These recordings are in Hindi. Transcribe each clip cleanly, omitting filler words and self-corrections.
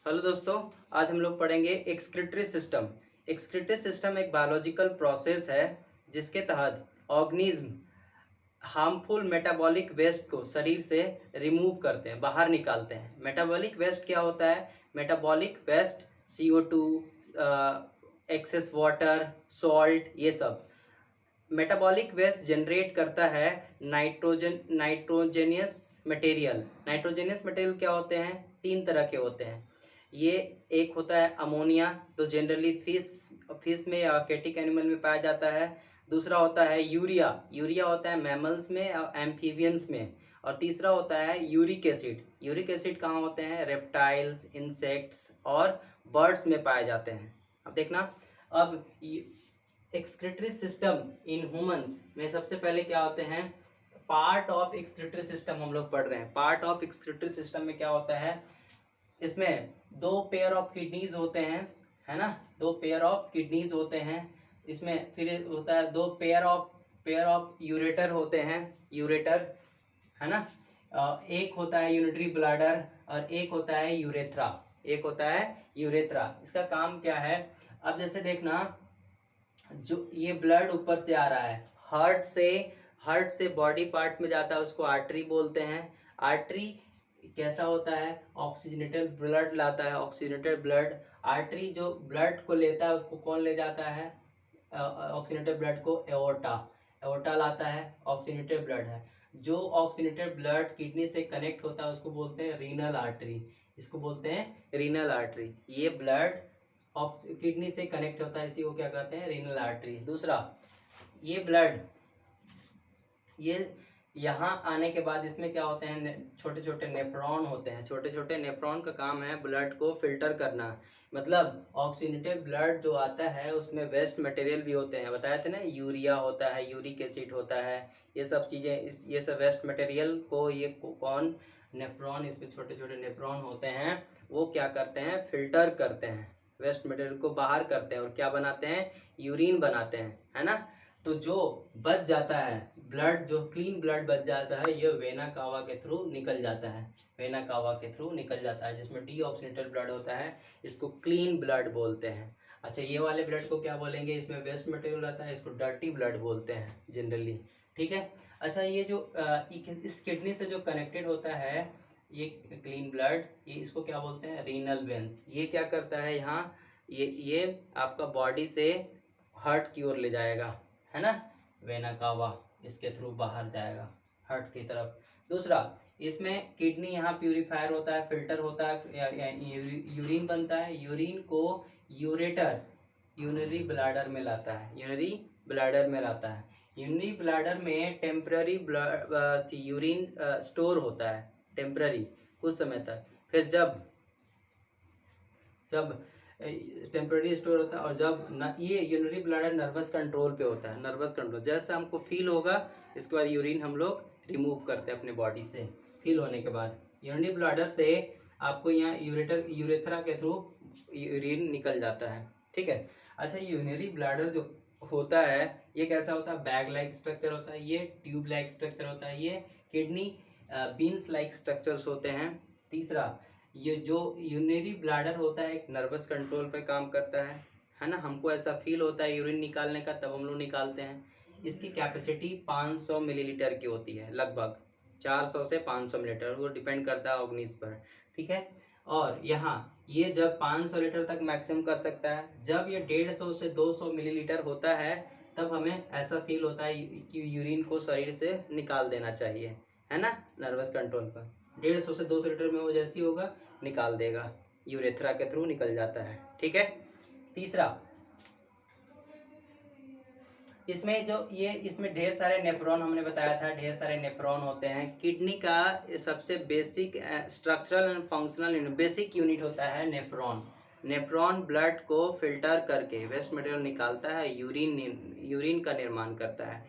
हेलो दोस्तों। आज हम लोग पढ़ेंगे एक्सक्रीटरी सिस्टम। एक्सक्रीटरी सिस्टम एक बायोलॉजिकल प्रोसेस है जिसके तहत ऑर्गेनिज्म हार्मफुल मेटाबॉलिक वेस्ट को शरीर से रिमूव करते हैं, बाहर निकालते हैं। मेटाबॉलिक वेस्ट क्या होता है? Metabolic waste CO2, excess water, salt, ये सब मेटाबॉलिक वेस्ट जनरेट करता है नाइट्रोजेनियस मटेरियल। नाइट्रोजेनियस मटेरियल क्या होते हैं? तीन तरह के होते हैं। ये एक होता है अमोनिया, तो जनरली फिश में या aquatic एनिमल में पाया जाता है। दूसरा होता है यूरिया। यूरिया होता है मैमल्स में और एम्फीबियंस में। और तीसरा होता है यूरिक एसिड। यूरिक एसिड कहाँ होते हैं? रेप्टाइल्स, इंसेक्ट्स और बर्ड्स में पाए जाते हैं। अब देखना, अब एक्सक्रीटरी सिस्टम इन ह्यूमंस में सबसे पहले क्या होते हैं? पार्ट ऑफ एक्सक्रीटरी सिस्टम हम लोग पढ़ रहे हैं। पार्ट ऑफ एक्सक्रीटरी सिस्टम में क्या होता है? इसमें दो पेयर ऑफ किडनीज होते हैं, है ना? दो पेयर ऑफ किडनीज होते हैं। इसमें फिर होता है दो पेयर ऑफ यूरेटर होते हैं, यूरेटर, है ना? एक होता है यूनिटरी ब्लैडर और एक होता है यूरेथ्रा। एक होता है यूरेथ्रा। इसका काम क्या है? अब जैसे देखना, जो ये ब्लड ऊपर से आ रहा है हार्ट से बॉडी पार्ट में जाता है, उसको आर्टरी बोलते हैं। आर्टरी कैसा होता है? ऑक्सीजनेटेड ब्लड लाता है, ऑक्सीजनेटेड ब्लड। आर्टरी जो ब्लड को लेता है उसको कौन ले जाता है? ऑक्सीजनेटेड ब्लड को एओर्टा। एओर्टा लाता है, ऑक्सीजनेटेड ब्लड है। जो ऑक्सीजनेटेड ब्लड किडनी से कनेक्ट होता है उसको बोलते हैं रीनल आर्टरी। इसको बोलते हैं रीनल आर्टरी। ये ब्लड किडनी से कनेक्ट होता है, इसी को क्या कहते हैं? Renal artery. दूसरा, ये ब्लड ये यहाँ आने के बाद इसमें क्या होते हैं? छोटे छोटे नेफ्रॉन होते हैं। छोटे छोटे नेफ्रॉन का काम है ब्लड को फिल्टर करना। मतलब ऑक्सीजनेटेड ब्लड जो आता है उसमें वेस्ट मटेरियल भी होते हैं, बताए थे ना? यूरिया होता है, यूरिक एसिड होता है, ये सब चीज़ें, ये सब वेस्ट मटेरियल को कौन? नेफ्रॉन, इसमें छोटे छोटे नेफ्रॉन होते हैं, वो क्या करते हैं? फिल्टर करते हैं, वेस्ट मटेरियल को बाहर करते हैं और क्या बनाते हैं? यूरिन बनाते हैं, है ना? तो जो बच जाता है ब्लड, जो क्लीन ब्लड बच जाता है, ये वेना कावा के थ्रू निकल जाता है। वेना कावा के थ्रू निकल जाता है, जिसमें डीऑक्सीनेटेड ब्लड होता है, इसको क्लीन ब्लड बोलते हैं। अच्छा, ये वाले ब्लड को क्या बोलेंगे? इसमें वेस्ट मटेरियल रहता है, इसको डर्टी ब्लड बोलते हैं जनरली। ठीक है। अच्छा, ये जो इस किडनी से जो कनेक्टेड होता है ये क्लीन ब्लड, ये इसको क्या बोलते हैं? Renal veins. ये क्या करता है यहाँ? ये आपका बॉडी से हार्ट की ओर ले जाएगा, है ना? वेना कावा इसके थ्रू बाहर जाएगा हार्ट की तरफ। दूसरा, इसमें किडनी यहाँ प्यूरिफायर होता है, फिल्टर होता है, यूरिन बनता है। यूरिन को यूरेटर यूनरी ब्लैडर में लाता है, यूनरी ब्लैडर में लाता है। यूनरी ब्लैडर में टेम्पररी यूरिन स्टोर होता है, टेम्पररी, कुछ समय तक। फिर जब जब टेम्पररी स्टोर होता है और जब ये यूनरी ब्लैडर नर्वस कंट्रोल पे होता है, नर्वस कंट्रोल। जैसा हमको फील होगा इसके बाद यूरिन हम लोग रिमूव करते हैं अपने बॉडी से। फील होने के बाद यूनरी ब्लैडर से आपको यहाँ यूरेथ्रा के थ्रू यूरिन निकल जाता है। ठीक है। अच्छा, यूनरी ब्लैडर जो होता है ये कैसा होता है? बैग लाइक स्ट्रक्चर होता है, ये ट्यूब लाइक स्ट्रक्चर होता है, ये किडनी बीन्स लाइक स्ट्रक्चर्स होते हैं। तीसरा, ये जो यूरिनरी ब्लैडर होता है एक नर्वस कंट्रोल पे काम करता है ना? हमको ऐसा फील होता है यूरिन निकालने का, तब हम लोग निकालते हैं। इसकी कैपेसिटी 500 मिलीलीटर की होती है, लगभग 400 से 500 मिलीलीटर, वो डिपेंड करता है ऑर्गेनिज पर। ठीक है। और यहाँ ये जब 500 लीटर तक मैक्सिमम कर सकता है। जब ये 150 से 200 मिलीलीटर होता है तब हमें ऐसा फील होता है कि यूरिन को शरीर से निकाल देना चाहिए, है ना? नर्वस कंट्रोल पर 150 से 200 लीटर में वो जैसी होगा निकाल देगा, यूरेथ्रा के थ्रू निकल जाता है। ठीक है। तीसरा, इसमें ढेर सारे नेफ्रॉन, हमने बताया था ढेर सारे नेफ्रॉन होते हैं। किडनी का सबसे basic structural and functional basic unit होता है नेफ्रॉन। नेफ्रॉन ब्लड को फिल्टर करके वेस्ट मटेरियल निकालता है, यूरिन का निर्माण करता है।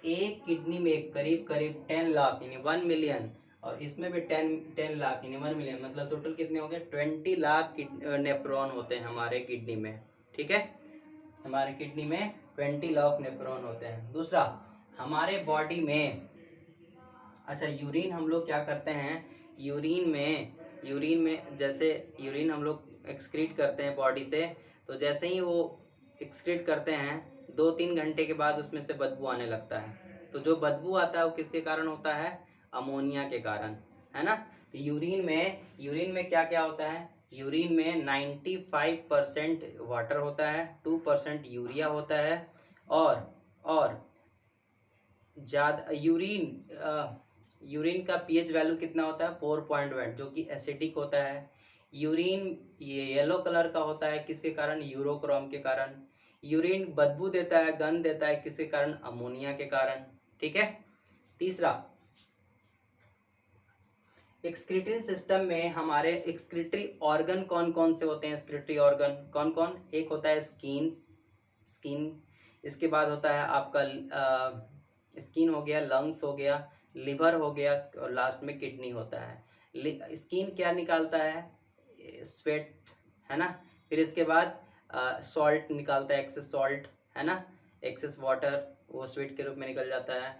एक किडनी में करीब करीब 10 लाख यानी 1 मिलियन, और इसमें भी 10 लाख यानी 1 मिलियन, मतलब टोटल कितने हो गए? 20 लाख नेफ्रॉन होते हैं हमारे किडनी में। ठीक है। हमारे किडनी में 20 लाख नेफ्रॉन होते हैं। दूसरा, हमारे बॉडी में, अच्छा, यूरिन हम लोग क्या करते हैं? यूरिन में यूरिन में जैसे यूरिन हम लोग एक्सक्रीट करते हैं बॉडी से, तो जैसे ही वो एक्सक्रीट करते हैं 2-3 घंटे के बाद उसमें से बदबू आने लगता है। तो जो बदबू आता है वो किसके कारण होता है? अमोनिया के कारण, है ना। तो यूरिन में क्या क्या होता है? यूरिन में 95% वाटर होता है, 2% यूरिया होता है, और ज़्यादा यूरिन का पीएच वैल्यू कितना होता है? 4.1, जो कि एसिडिक होता है। यूरिन ये येलो कलर का होता है, किसके कारण? यूरोक्रोम के कारण। यूरिन बदबू देता है, गंध देता है, किसके कारण? अमोनिया के कारण। ठीक है। तीसरा, एक्सक्रीटरी सिस्टम में हमारे एक्सक्रीटरी ऑर्गन कौन कौन से होते हैं? एक्सक्रीटरी ऑर्गन कौन कौन? एक होता है स्किन, इसके बाद होता है आपका स्किन हो गया, लंग्स हो गया, लिवर हो गया, और लास्ट में किडनी होता है। स्किन क्या निकालता है? स्वेट, है ना। फिर इसके बाद सॉल्ट निकालता है, एक्सेस सॉल्ट, है ना, एक्सेस वाटर, वो स्वेट के रूप में निकल जाता है।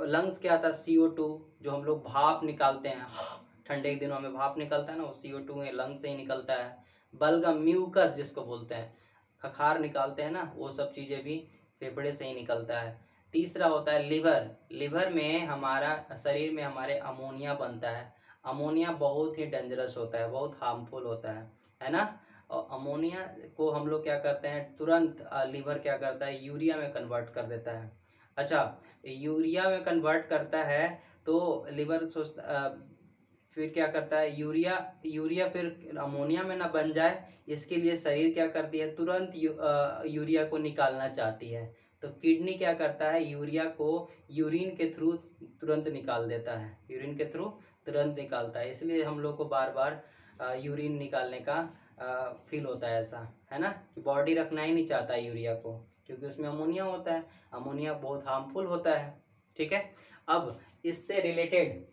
लंग्स क्या आता है? CO2, जो हम लोग भाप निकालते हैं, ठंडे के दिनों में भाप निकलता है ना, वो CO2 लंग्स से ही निकलता है। बलगम, म्यूकस जिसको बोलते हैं, खखार निकालते हैं ना, वो सब चीज़ें भी फेफड़े से ही निकलता है। तीसरा होता है लिवर में हमारा शरीर में हमारे अमोनिया बनता है। अमोनिया बहुत ही डेंजरस होता है, बहुत हार्मफुल होता है ना। और अमोनिया को हम लोग क्या करते हैं, तुरंत लीवर क्या करता है? यूरिया में कन्वर्ट कर देता है। अच्छा, यूरिया में कन्वर्ट करता है तो लीवर सोचता, फिर क्या करता है? यूरिया फिर अमोनिया में ना बन जाए, इसके लिए शरीर क्या करती है? तुरंत यूरिया को निकालना चाहती है। तो किडनी क्या करता है? यूरिया को यूरिन के थ्रू तुरंत निकाल देता है, यूरिन के थ्रू तुरंत निकालता है। इसलिए हम लोग को बार बार यूरिन निकालने का फील होता है, ऐसा है ना, कि बॉडी रखना ही नहीं चाहता है यूरिया को, क्योंकि उसमें अमोनिया होता है। अमोनिया बहुत हार्मफुल होता है। ठीक है। अब इससे रिलेटेड,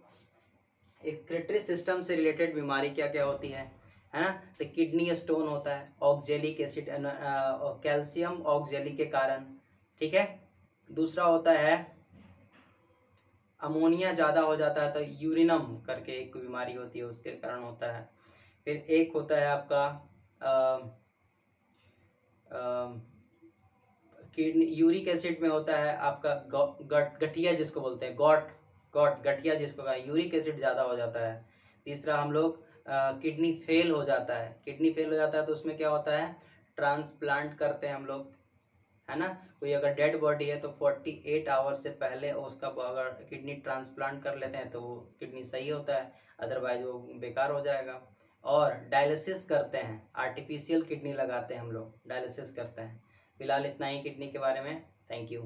एक्सक्रीटरी सिस्टम से रिलेटेड बीमारी क्या क्या होती है ना। तो किडनी स्टोन होता है, ऑक्जेलिक एसिड, कैल्शियम ऑक्जेलिक के कारण। ठीक है। दूसरा होता है अमोनिया ज़्यादा हो जाता है तो यूरिनम करके एक बीमारी होती है, उसके कारण होता है। फिर एक होता है आपका किडनी, यूरिक एसिड में होता है आपका गठिया जिसको बोलते हैं, गठिया जिसको कहा, यूरिक एसिड ज़्यादा हो जाता है। तीसरा हम लोग किडनी फेल हो जाता है, तो उसमें क्या होता है? ट्रांसप्लांट करते हैं हम लोग, है ना। कोई अगर डेड बॉडी है तो 48 आवर्स से पहले उसका अगर किडनी ट्रांसप्लांट कर लेते हैं तो वो किडनी सही होता है, अदरवाइज वो बेकार हो जाएगा। और डायलिसिस करते हैं, आर्टिफिशियल किडनी लगाते हैं हम लोग, डायलिसिस करते हैं। फिलहाल इतना ही किडनी के बारे में। Thank you.